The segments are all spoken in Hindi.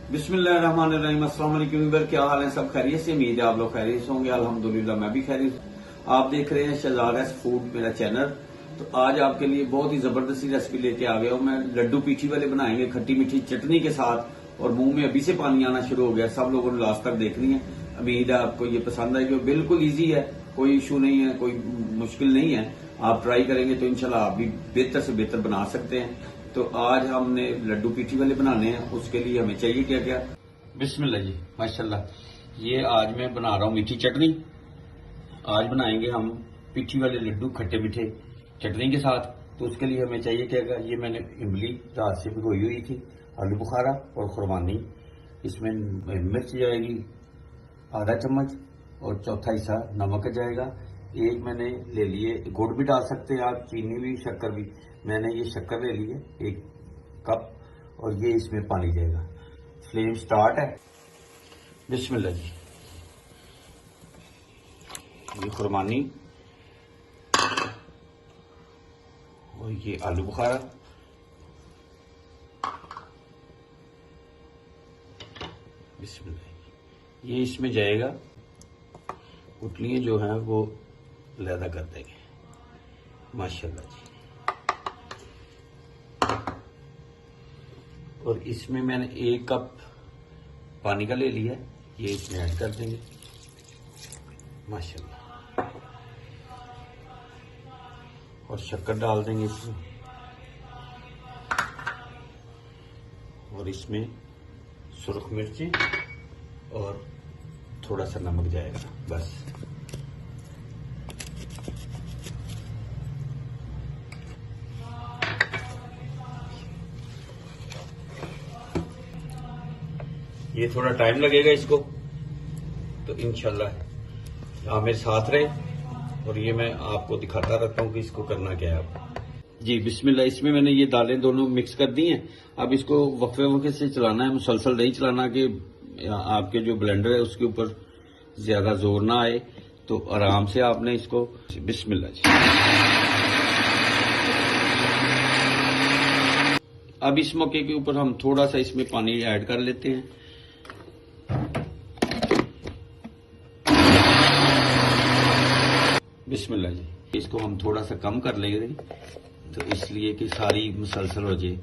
बिस्मिल्लाहिर्रहमानिर्रहीम। अस्सलाम वालेकुम। क्या हाल है? सब खैरियत से? उम्मीद है आप लोग खैरियत से होंगे। अल्हम्दुलिल्लाह मैं भी खैरियत हूं। आप देख रहे हैं शहजाद फूड मेरा चैनल। तो आज आपके लिए बहुत ही जबरदस्त रेसिपी लेके आ गया हूं मैं। लड्डू पीठी वाले बनाएंगे खट्टी मीठी चटनी के साथ, और मुंह में अभी से पानी आना शुरू हो गया। सब लोगों ने लास्ट तक देखनी है। उम्मीद है आपको ये पसंद आएगी। बिल्कुल ईजी है, कोई इशू नहीं है, कोई मुश्किल नहीं है। आप ट्राई करेंगे तो इंशाल्लाह आप भी बेहतर से बेहतर बना सकते हैं। तो आज हमने लड्डू पीठी वाले बनाने हैं। उसके लिए हमें चाहिए क्या क्या? बिस्मिल्लाह जी, माशाल्लाह। ये आज मैं बना रहा हूँ मीठी चटनी। आज बनाएंगे हम पीठी वाले लड्डू खट्टे मीठे चटनी के साथ। तो उसके लिए हमें चाहिए क्या क्या? ये मैंने इमली रात से भिगोई हुई थी, आलू बुखारा और खुरमानी। इसमें मिर्च जाएगी आधा चम्मच, और चौथा हिस्सा नमक जाएगा। एक मैंने ले लिए, गुड़ भी डाल सकते हैं आप, चीनी भी, शक्कर भी। मैंने ये शक्कर ले ली है 1 कप, और ये इसमें पानी जाएगा। फ्लेम स्टार्ट है। बिस्मिल्लाह जी। ये खुरमानी और ये आलू बुखारा, बिस्मिल्लाह। ये इसमें जाएगा। गुठलियाँ जो हैं वो लैदा कर देंगे, माशाल्लाह जी। और इसमें मैंने 1 कप पानी का ले लिया, ये इसमें ऐड कर देंगे, माशाल्लाह। और शक्कर डाल देंगे इसमें, और इसमें सुरख मिर्ची और थोड़ा सा नमक जाएगा, बस। ये थोड़ा टाइम लगेगा इसको, तो इंशाल्लाह आप मेरे साथ रहे। और ये मैं आपको दिखाता रहता हूँ कि इसको करना क्या है आप। जी बिस्मिल्लाह। इसमें मैंने ये दालें दोनों मिक्स कर दी हैं। अब इसको वक्फे वक्फे से चलाना है, मुसलसल नहीं चलाना कि आपके जो ब्लेंडर है उसके ऊपर ज्यादा जोर ना आए। तो आराम से आपने इसको, बिस्मिल्लाह जी। अब इस मौके के ऊपर हम थोड़ा सा इसमें पानी ऐड कर लेते हैं। बिस्मिल्लाह जी। इसको हम थोड़ा सा कम कर लेंगे, तो इसलिए कि सारी मुसलसल हो जाए,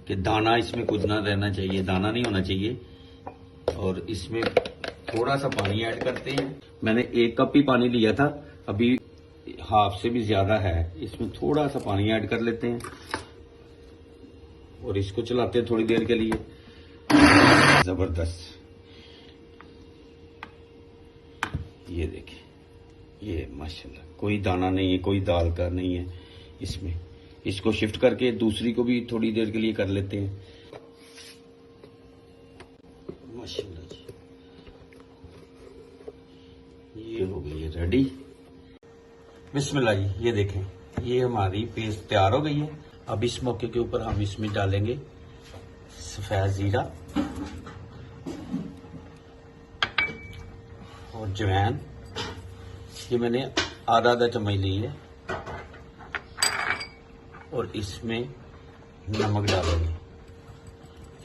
कि दाना इसमें कुछ ना रहना चाहिए, दाना नहीं होना चाहिए। और इसमें थोड़ा सा पानी ऐड करते हैं। मैंने 1 कप ही पानी लिया था, अभी हाफ से भी ज्यादा है। इसमें थोड़ा सा पानी ऐड कर लेते हैं, और इसको चलाते हैं थोड़ी देर के लिए। जबरदस्त। ये देखिए, ये माशाल्लाह कोई दाना नहीं है, कोई दाल का नहीं है इसमें। इसको शिफ्ट करके दूसरी को भी थोड़ी देर के लिए कर लेते हैं, माशाल्लाह जी। ये हो गई है रेडी। बिस्मिल्लाह जी। ये देखें, ये हमारी पेस्ट तैयार हो गई है। अब इस मौके के ऊपर हम इसमें डालेंगे सफेद जीरा और अजवाइन। ये मैंने आधा चम्मच ली है, और इसमें नमक डालेंगे,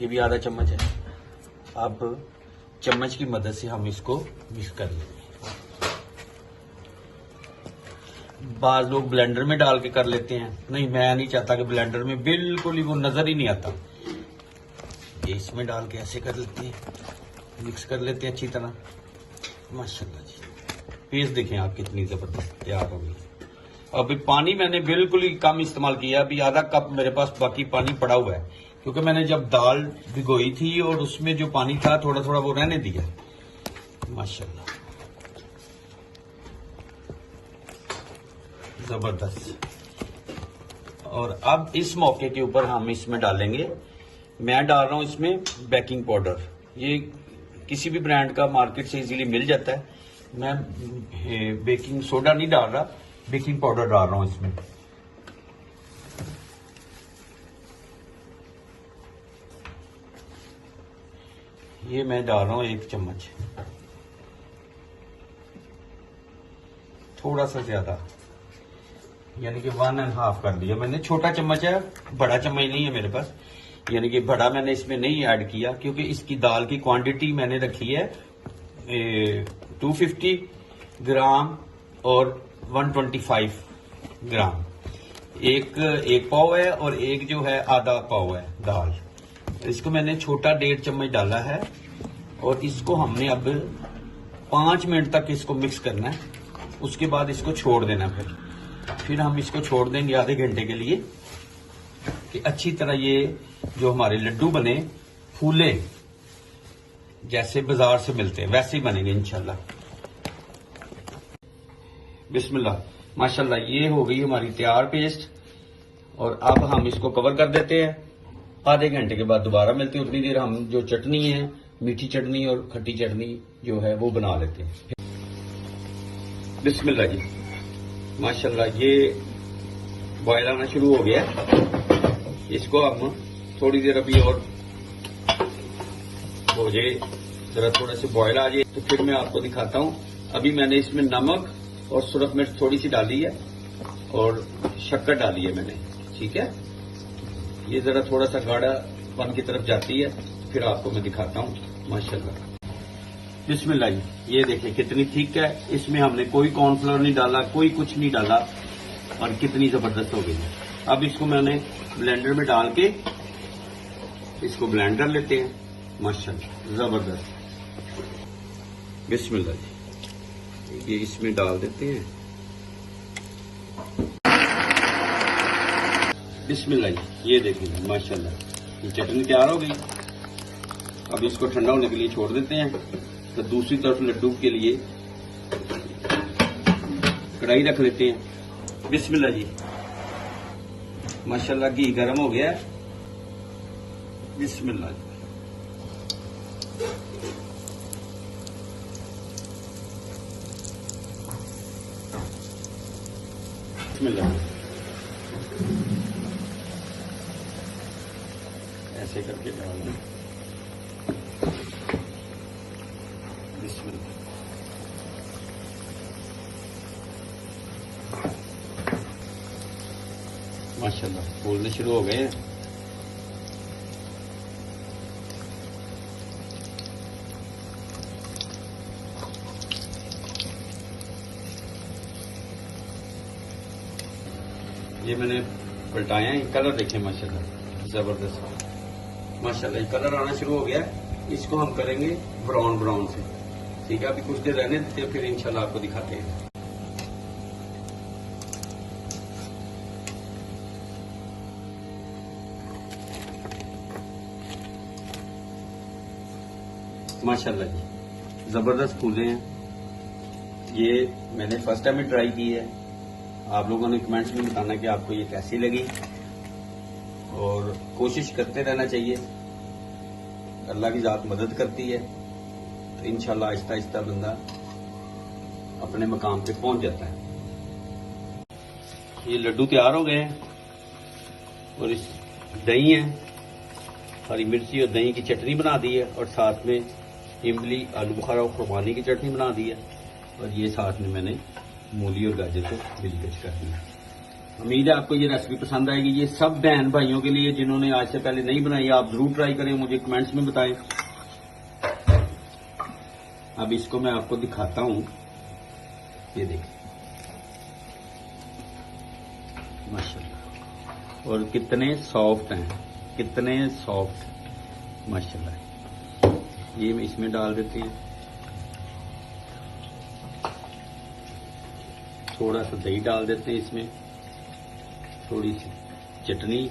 ये भी आधा चम्मच है। अब चम्मच की मदद से हम इसको मिक्स कर लेंगे। बाज लोग ब्लेंडर में डाल के कर लेते हैं, नहीं, मैं नहीं चाहता कि ब्लेंडर में, बिल्कुल ही वो नजर ही नहीं आता। ये इसमें डाल के ऐसे कर लेते हैं, मिक्स कर लेते हैं अच्छी तरह, माशाल्लाह जी। पेस्ट देखें आप कितनी जबरदस्त तैयार हो गई। अभी पानी मैंने बिल्कुल ही कम इस्तेमाल किया, अभी आधा कप मेरे पास बाकी पानी पड़ा हुआ है, क्योंकि मैंने जब दाल भिगोई थी और उसमें जो पानी था थोड़ा थोड़ा वो रहने दिया, माशाल्लाह जबरदस्त। और अब इस मौके के ऊपर हम इसमें डालेंगे, मैं डाल रहा हूं इसमें बेकिंग पाउडर। ये किसी भी ब्रांड का मार्केट से इजीली मिल जाता है। मैं बेकिंग सोडा नहीं डाल रहा, बेकिंग पाउडर डाल रहा हूं इसमें। ये मैं डाल रहा हूं 1 चम्मच, थोड़ा सा ज्यादा, यानी कि 1.5 कर दिया मैंने। छोटा चम्मच है, बड़ा चम्मच नहीं है मेरे पास। यानी कि बड़ा मैंने इसमें नहीं ऐड किया, क्योंकि इसकी दाल की क्वांटिटी मैंने रखी है 250 ग्राम और 125 ग्राम। एक पाव है और एक जो है आधा पाव है दाल। इसको मैंने छोटा 1.5 चम्मच डाला है और इसको हमने अब 5 मिनट तक इसको मिक्स करना है। उसके बाद इसको छोड़ देना। फिर हम इसको छोड़ देंगे आधे घंटे के लिए कि अच्छी तरह ये जो हमारे लड्डू बने फूले, जैसे बाजार से मिलते हैं वैसे ही बनेंगे इंशाल्लाह। बिस्मिल्लाह, माशाल्लाह ये हो गई हमारी तैयार पेस्ट। और अब हम इसको कवर कर देते हैं। आधे घंटे के बाद दोबारा मिलते हैं। उतनी देर हम जो चटनी है, मीठी चटनी और खट्टी चटनी जो है वो बना लेते हैं। बिस्मिल्लाह जी, माशाल्लाह ये बॉयल आना शुरू हो गया। इसको हम थोड़ी देर अभी और हो जाए, जरा थोड़ा सा बॉयल आ जाए तो फिर मैं आपको दिखाता हूं। अभी मैंने इसमें नमक और सुरख मिर्च थोड़ी सी डाली है और शक्कर डाली है मैंने, ठीक है। ये जरा थोड़ा सा गाढ़ापन की तरफ जाती है, फिर आपको मैं दिखाता हूं। माशाल्लाह, बिस्मिल्लाह जी, ये देखिए कितनी थिक है। इसमें हमने कोई कॉर्नफ्लोर नहीं डाला, कोई कुछ नहीं डाला और कितनी जबरदस्त हो गई। अब इसको मैंने ब्लेंडर में डाल के इसको ब्लेंड कर लेते हैं। माशाल्लाह जबरदस्त। बिस्मिल्लाह जी, ये इसमें डाल देते हैं। बिस्मिल्लाह जी, ये देखिए माशाल्लाह ये चटनी तैयार हो गई। अब इसको ठंडा होने के लिए छोड़ देते हैं। तो दूसरी तरफ लड्डू के लिए कढ़ाई रख लेते हैं। बिस्मिल्लाह जी, माशाल्लाह घी गर्म हो गया है। बिस्मिल्लाह जी, बिस्मिल्लाह, ऐसे करके डाल दें। बिस्मिल्लाह, माशाल्लाह फूलने शुरू हो गए हैं। ये मैंने पलटाया है। कलर देखें माशाल्लाह जबरदस्त, माशाल्लाह ये कलर आना शुरू हो गया है। इसको हम करेंगे ब्राउन ब्राउन से, ठीक है। अभी कुछ देर रहने देते हैं, फिर इंशाल्लाह आपको दिखाते हैं। माशाल्लाह जी जबरदस्त फूले हैं। ये मैंने फर्स्ट टाइम ट्राई की है। आप लोगों ने कमेंट्स में बताना कि आपको ये कैसी लगी, और कोशिश करते रहना चाहिए। अल्लाह की जात मदद करती है तो इंशाल्लाह आहिस्ता आहिस्ता बंदा अपने मकाम पे पहुंच जाता है। ये लड्डू तैयार हो गए हैं और इस दही है, हरी मिर्ची और दही की चटनी बना दी है, और साथ में इमली, आलू बुखारा और खुरमानी की चटनी बना दी है, और ये साथ में मैंने मूली और गाजर को बिल्कुल कर दिया। उम्मीद है आपको ये रेसिपी पसंद आएगी। ये सब बहन भाइयों के लिए जिन्होंने आज से पहले नहीं बनाई, आप जरूर ट्राई करें, मुझे कमेंट्स में बताएं। अब इसको मैं आपको दिखाता हूं। ये देखिए माशाल्लाह, और कितने सॉफ्ट हैं, कितने सॉफ्ट माशाल्लाह। ये मैं इसमें डाल देते हैं। थोड़ा सा दही डाल देते हैं इसमें, थोड़ी सी चटनी,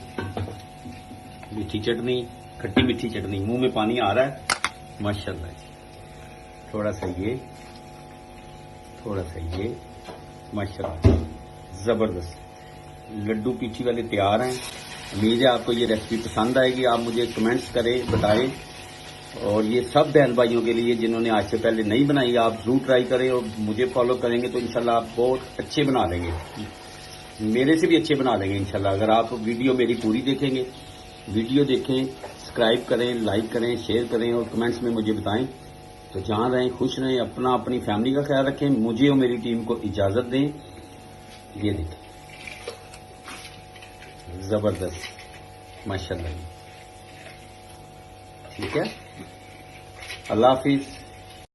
मीठी चटनी, खट्टी मीठी चटनी। मुंह में पानी आ रहा है माशाल्लाह। थोड़ा सा ये, थोड़ा सा ये, माशाल्लाह जबरदस्त। लड्डू पीठी वाले तैयार हैं। उम्मीद है आपको ये रेसिपी पसंद आएगी। आप मुझे कमेंट्स करें, बताएं। और ये सब बहन भाइयों के लिए जिन्होंने आज से पहले नहीं बनाई, आप जरूर ट्राई करें और मुझे फॉलो करेंगे तो इंशाल्लाह आप बहुत अच्छे बना लेंगे, मेरे से भी अच्छे बना लेंगे इंशाल्लाह। अगर आप वीडियो मेरी पूरी देखेंगे, वीडियो देखें, सब्सक्राइब करें, लाइक करें, शेयर करें और कमेंट्स में मुझे बताएं। तो जहां रहें खुश रहें, अपना अपनी फैमिली का ख्याल रखें। मुझे और मेरी टीम को इजाजत दें। ये देखें जबरदस्त माशाल्लाह। ठीक है। अल्लाह हाफिज।